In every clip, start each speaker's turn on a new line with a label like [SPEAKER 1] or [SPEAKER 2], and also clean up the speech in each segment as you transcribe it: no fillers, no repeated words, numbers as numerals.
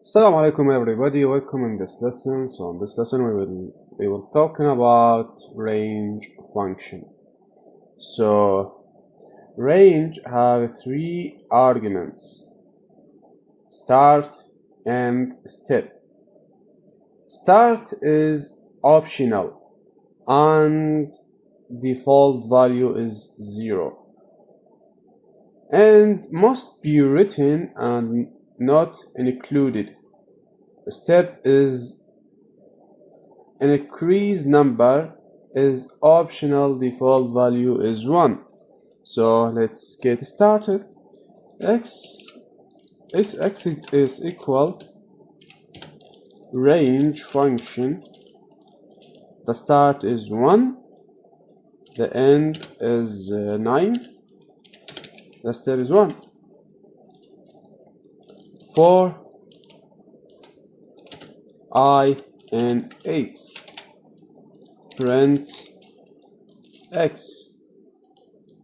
[SPEAKER 1] Assalamu alaikum everybody, welcome in this lesson. So in this lesson we will talking about range function. So range have three arguments: start and step. Start is optional and default value is 0 and must be written and not included. Step is an increased number is optional, default value is 1. So let's get started. X is equal range function. The start is 1, the end is 9, the step is 1. For I and X, print X.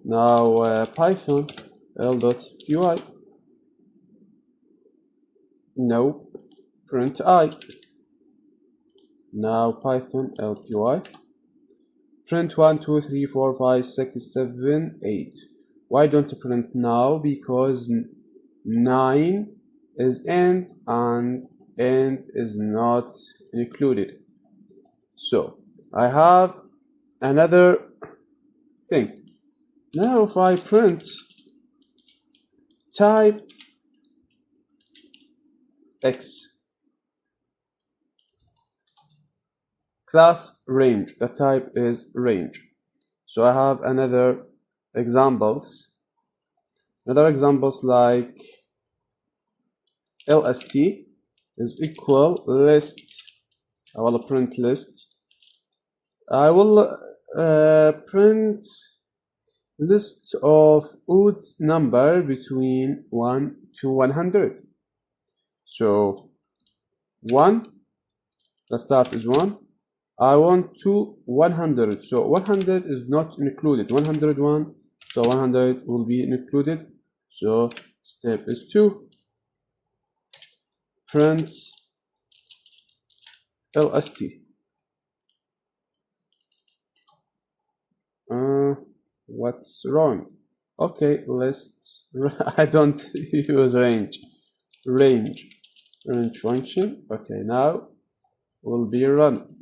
[SPEAKER 1] Now Python l.py. No, print I. Now Python l.py. Print 1, 2, 3, 4, 5, 6, 7, 8. Why don't you print now? Because 9 is end and end is not included. So I have another thing. Now if I print type X, class range, the type is range. So I have another examples like lst is equal list. I will print list. I will print list of odd number between 1 to 100. So 1, the start is 1. I want to 100. So 100 is not included. 101. So 100 will be included. So step is 2. Print lst. What's wrong? Okay, list. I don't use range function. Okay, now will be run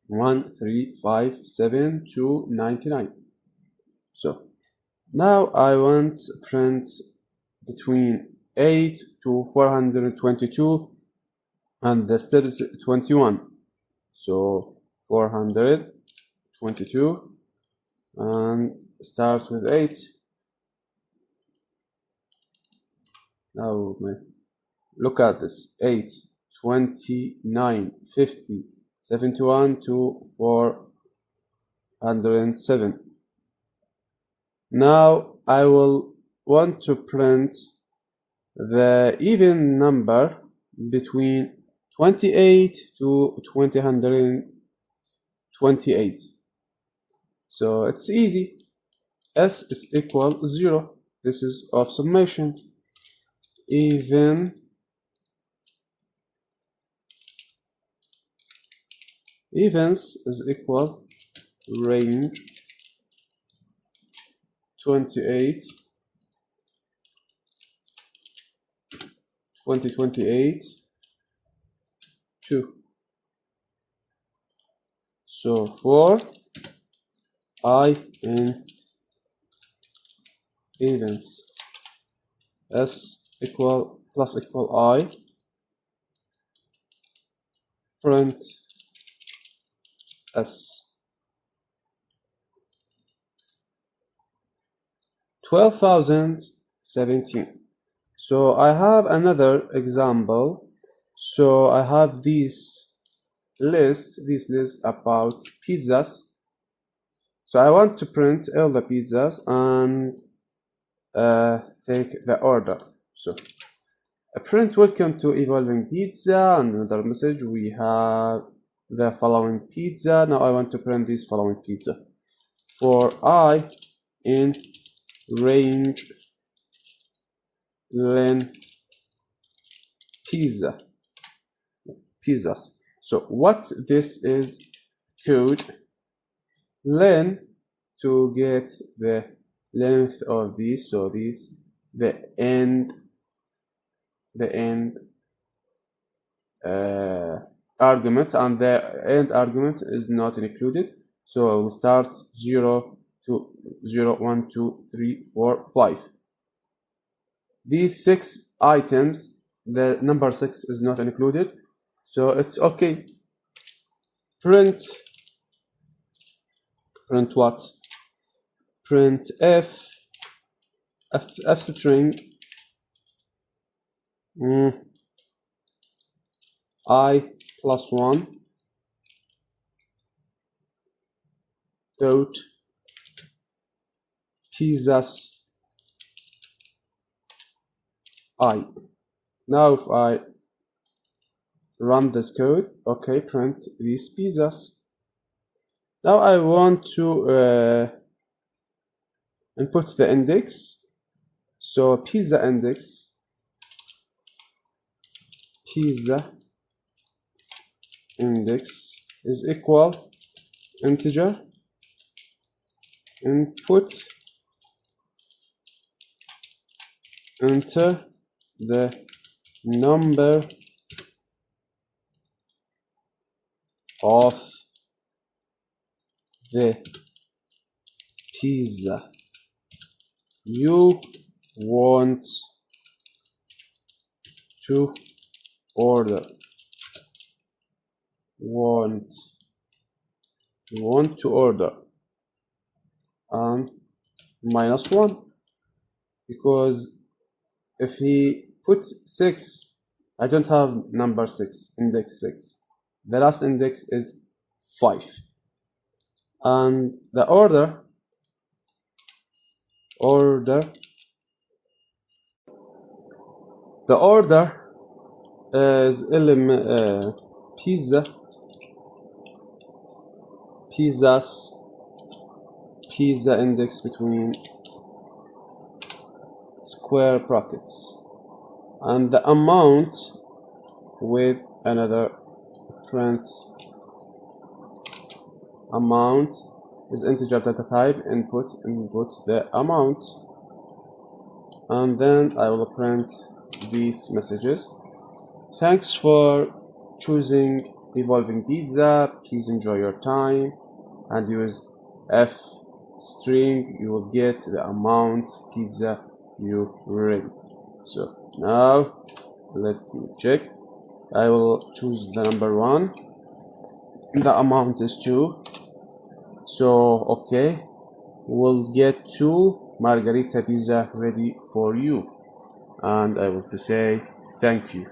[SPEAKER 1] 1, 3, 5, 7, 2, 99. So now I want print between 8 to 422 and the step is 21. So 422 and start with 8. Now look at this: 8, 29, 50, 71 to 407. Now I will want to print the even number between 28 to 228. So it's easy. S is equal 0. This is of summation. Evens is equal range 28 2028 2. So for I in evens, S equal plus equal I, print S. 12,017. So I have another example. So I have this list about pizzas. So I want to print all the pizzas and take the order. So print welcome to evolving pizza, and another message: we have the following pizza. Now I want to print this following pizza. For I in range len pizzas. So what this is code len to get the length of these. So these the end argument, and the end argument is not included. So I will start 0 to 0, 1, 2, 3, 4, 5. These 6 items, the number 6 is not included, so it's okay. Print what? Print f string I plus 1 dot pizzas I. Now if I run this code, okay, print these pizzas. Now I want to input the index. So pizza index is equal integer input, enter the number of the pizza you want to order. Want to order, and -1, because if he put 6, I don't have number 6, index 6. The last index is 5, and the order is pizza index between square brackets, and the amount with another print amount is integer data type input the amount, and then I will print these messages. Thanks for choosing Evolving Pizza. Please enjoy your time and use f string. You will get the amount pizza you ready. So now let me check. I will choose the number 1. The amount is 2. So okay, we'll get 2 margarita pizza ready for you, and I want to say thank you.